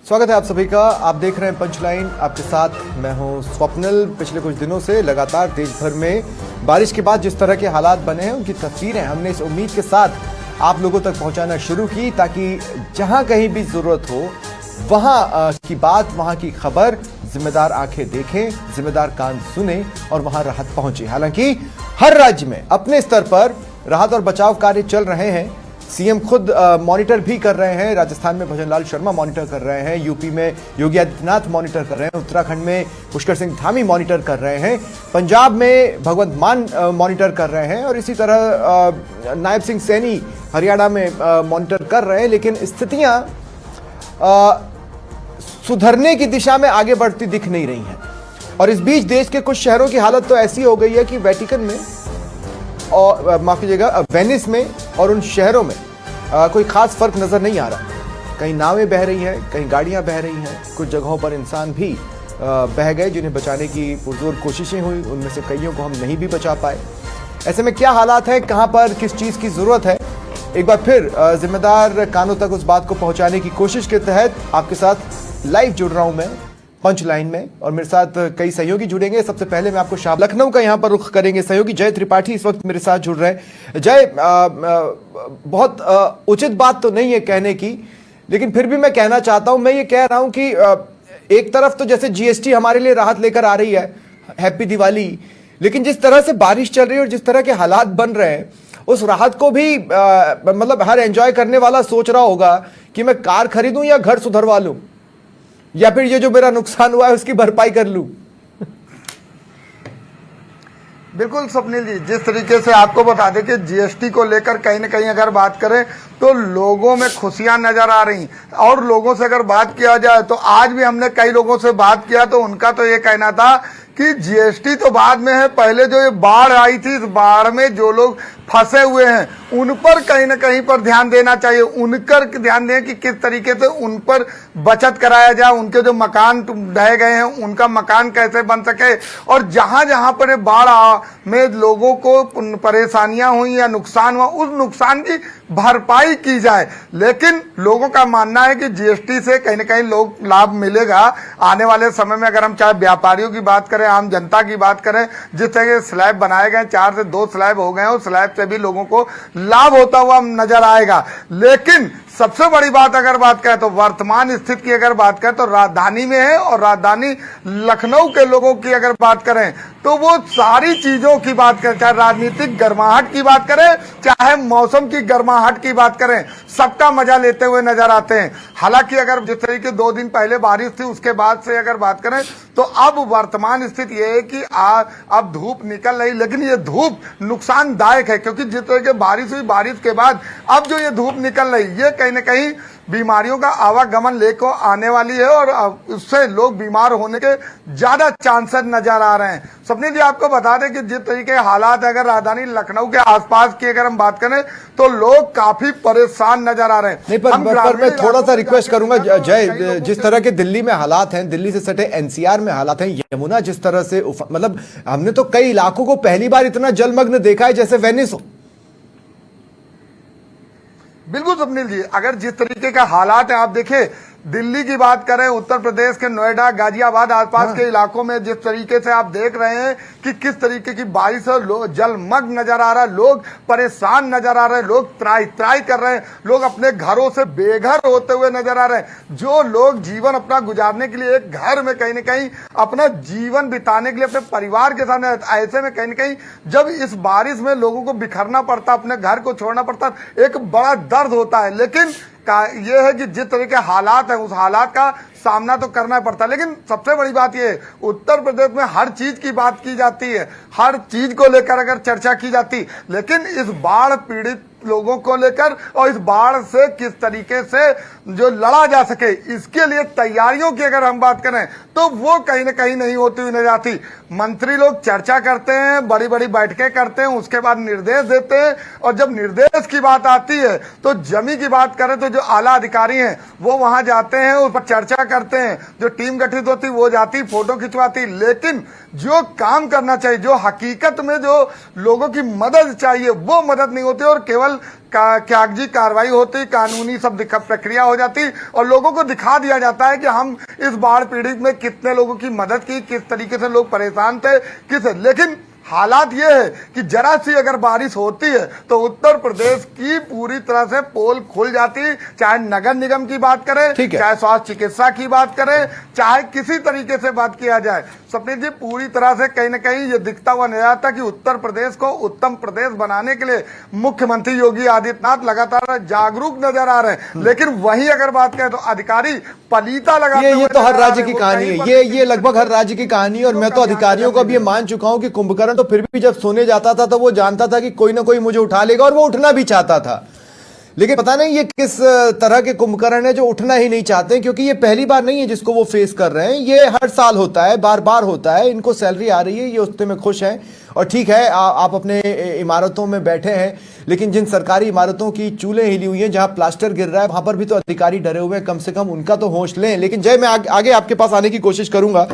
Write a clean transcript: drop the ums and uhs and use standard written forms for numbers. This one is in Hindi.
स्वागत है आप सभी का। आप देख रहे हैं पंचलाइन, आपके साथ मैं हूं स्वप्निल। पिछले कुछ दिनों से लगातार देश भर में बारिश के बाद जिस तरह के हालात बने हैं उनकी तस्वीरें हमने इस उम्मीद के साथ आप लोगों तक पहुंचाना शुरू की ताकि जहां कहीं भी जरूरत हो वहां की बात, वहां की खबर जिम्मेदार आंखें देखें, जिम्मेदार कान सुने और वहां राहत पहुंचे। हालांकि हर राज्य में अपने स्तर पर राहत और बचाव कार्य चल रहे हैं। सीएम खुद मॉनिटर भी कर रहे हैं। राजस्थान में भजनलाल शर्मा मॉनिटर कर रहे हैं, यूपी में योगी आदित्यनाथ मॉनिटर कर रहे हैं, उत्तराखंड में पुष्कर सिंह धामी मॉनिटर कर रहे हैं, पंजाब में भगवंत मान मॉनिटर कर रहे हैं और इसी तरह नायब सिंह सैनी हरियाणा में मॉनिटर कर रहे हैं। लेकिन स्थितियां सुधरने की दिशा में आगे बढ़ती दिख नहीं रही हैं। और इस बीच देश के कुछ शहरों की हालत तो ऐसी हो गई है कि वेटिकन में और माफ कीजिएगा वेनिस में और उन शहरों में कोई खास फर्क नजर नहीं आ रहा। कहीं नावें बह रही हैं, कहीं गाड़ियां बह रही हैं, कुछ जगहों पर इंसान भी बह गए जिन्हें बचाने की पुरजोर कोशिशें हुई, उनमें से कईयों को हम नहीं भी बचा पाए। ऐसे में क्या हालात है, कहां पर किस चीज की जरूरत है, एक बार फिर जिम्मेदार कानों तक उस बात को पहुंचाने की कोशिश के तहत आपके साथ लाइव जुड़ रहा हूं मैं पंचलाइन में और मेरे साथ कई सहयोगी जुड़ेंगे। सबसे पहले मैं आपको शाह लखनऊ का यहां पर रुख करेंगे। सहयोगी जय त्रिपाठी इस वक्त मेरे साथ जुड़ रहे हैं। जय, बहुत उचित बात तो नहीं है कहने की, लेकिन फिर भी मैं कहना चाहता हूं। मैं ये कह रहा हूं कि एक तरफ तो जैसे जीएसटी हमारे लिए राहत लेकर आ रही है, हैप्पी दिवाली, लेकिन जिस तरह से बारिश चल रही है और जिस तरह के हालात बन रहे हैं उस राहत को भी मतलब हर एंजॉय करने वाला सोच रहा होगा कि मैं कार खरीदूं या घर सुधरवा लूं या फिर ये जो मेरा नुकसान हुआ है उसकी भरपाई कर लूं। बिल्कुल स्वप्निल जी, जिस तरीके से आपको बता दें कि जीएसटी को लेकर कहीं ना कहीं अगर बात करें तो लोगों में खुशियां नजर आ रही और लोगों से अगर बात किया जाए तो आज भी हमने कई लोगों से बात किया तो उनका तो ये कहना था कि जीएसटी तो बाद में है, पहले जो ये बाढ़ आई थी इस बाढ़ में जो लोग फंसे हुए हैं उन पर कहीं ना कहीं पर ध्यान देना चाहिए, उनकर ध्यान दें कि किस तरीके से उन पर बचत कराया जाए, उनके जो मकान ढह गए हैं उनका मकान कैसे बन सके और जहां जहां पर बाढ़ में लोगों को परेशानियां हुई या नुकसान हुआ उस नुकसान की भरपाई की जाए। लेकिन लोगों का मानना है कि जीएसटी से कहीं ना कहीं लोग लाभ मिलेगा आने वाले समय में। अगर हम चाहे व्यापारियों की बात करें, आम जनता की बात करें, जिस तरह के स्लैब बनाए गए 4 से 2 स्लैब हो गए, उस स्लैब से भी लोगों को लाभ होता हुआ नजर आएगा। लेकिन सबसे बड़ी बात अगर बात करें तो वर्तमान स्थिति की अगर बात करें तो राजधानी में है और राजधानी लखनऊ के लोगों की अगर बात करें तो वो सारी चीजों की बात करें, चाहे राजनीतिक गर्माहट की बात करें, चाहे मौसम की गर्माहट की बात करें, सबका मजा लेते हुए नजर आते हैं। हालांकि अगर जिस तरीके 2 दिन पहले बारिश थी उसके बाद से अगर बात करें तो अब वर्तमान स्थिति यह है कि अब धूप निकल रही, लेकिन ये धूप नुकसानदायक है क्योंकि जिस तरह की बारिश हुई, बारिश के बाद अब जो ये धूप निकल रही ये कहीं ना कहीं बीमारियों का आवागमन लेकर आने वाली है और उससे लोग बीमार होने के ज्यादा चांसेस नजर आ रहे हैं। स्वप्निल जी, आपको बता दें कि जिस तरीके हालात अगर राजधानी लखनऊ के आसपास की अगर हम बात करें तो लोग काफी परेशान नजर आ रहे हैं। नहीं, पर मैं थोड़ा सा रिक्वेस्ट करूंगा जय, जिस तरह के दिल्ली में हालात हैं, दिल्ली से सटे एनसीआर में हालात हैं, यमुना जिस तरह से मतलब हमने तो कई इलाकों को पहली बार इतना जलमग्न देखा है जैसे वेनिस हो। बिल्कुल स्वप्निल जी, अगर जिस तरीके का हालात है आप देखें, दिल्ली की बात करें, उत्तर प्रदेश के नोएडा, गाजियाबाद आसपास के इलाकों में जिस तरीके से आप देख रहे हैं कि किस तरीके की बारिश है, लोग जलमग्न नजर आ रहा है, लोग परेशान नजर आ रहे हैं, लोग त्राई त्राई कर रहे हैं, लोग अपने घरों से बेघर होते हुए नजर आ रहे हैं। जो लोग जीवन अपना गुजारने के लिए एक घर में कहीं ना कहीं अपना जीवन बिताने के लिए अपने परिवार के सामने, ऐसे में कहीं ना कहीं जब इस बारिश में लोगों को बिखरना पड़ता, अपने घर को छोड़ना पड़ता, एक बड़ा दर्द होता है। लेकिन ये है कि जिस तरह के हालात है उस हालात का सामना तो करना पड़ता है। लेकिन सबसे बड़ी बात यह है, उत्तर प्रदेश में हर चीज की बात की जाती है, हर चीज को लेकर अगर चर्चा की जाती, लेकिन इस बाढ़ पीड़ित लोगों को लेकर और इस बाढ़ से किस तरीके से जो लड़ा जा सके इसके लिए तैयारियों की अगर हम बात करें तो वो कहीं ना कहीं नहीं होती हुई नजर आती। मंत्री लोग चर्चा करते हैं, बड़ी बड़ी बैठकें करते हैं, उसके बाद निर्देश देते हैं और जब निर्देश की बात आती है तो जमी की बात करें तो जो आला अधिकारी हैं वो वहां जाते हैं, उस पर चर्चा करते हैं, जो टीम गठित होती वो जाती, फोटो खिंचवाती, लेकिन जो काम करना चाहिए, जो हकीकत में जो लोगों की मदद चाहिए वो मदद नहीं होती और केवल मुकम्मल कागजी कार्रवाई होती, कानूनी सब प्रक्रिया हो जाती और लोगों को दिखा दिया जाता है कि हम इस बाढ़ पीड़ित में कितने लोगों की मदद की, किस तरीके से लोग परेशान थे, लेकिन हालात ये है कि जरा सी अगर बारिश होती है तो उत्तर प्रदेश की पूरी तरह से पोल खुल जाती, चाहे नगर निगम की बात करें, चाहे स्वास्थ्य चिकित्सा की बात करें, चाहे किसी तरीके से बात किया जाए। स्वप्निल जी, पूरी तरह से कहीं ना कहीं ये दिखता हुआ नजर आता कि उत्तर प्रदेश को उत्तम प्रदेश बनाने के लिए मुख्यमंत्री योगी आदित्यनाथ लगातार जागरूक नजर आ रहे हैं, लेकिन वहीं अगर बात करें तो अधिकारी पलीता लगाते ये तो हर राज्य की कहानी है, ये लगभग हर राज्य की कहानी है। और मैं तो अधिकारियों को अब ये मान चुका हूं कि कुंभकर्ण तो फिर भी जब सोने जाता था तो वो जानता था कि कोई ना कोई मुझे उठा लेगा, और वो उठना भी चाहता था। लेकिन पता नहीं ये किस तरह के कुंभकर्ण है जो उठना ही नहीं चाहते, क्योंकि ये पहली बार नहीं है जिसको वो फेस कर रहे हैं। ये हर साल होता है, बार बार होता है। इनको सैलरी आ रही है, ये उससे में खुश हैं, और ठीक है आप अपने इमारतों में बैठे हैं, लेकिन जिन सरकारी इमारतों की चूल्हे हिली हुई हैं, जहां प्लास्टर गिर रहा है, वहां पर भी तो अधिकारी डरे हुए हैं। कम से कम उनका तो होश लें। लेकिन जय, मैं आगे आपके पास आने की कोशिश करूंगा।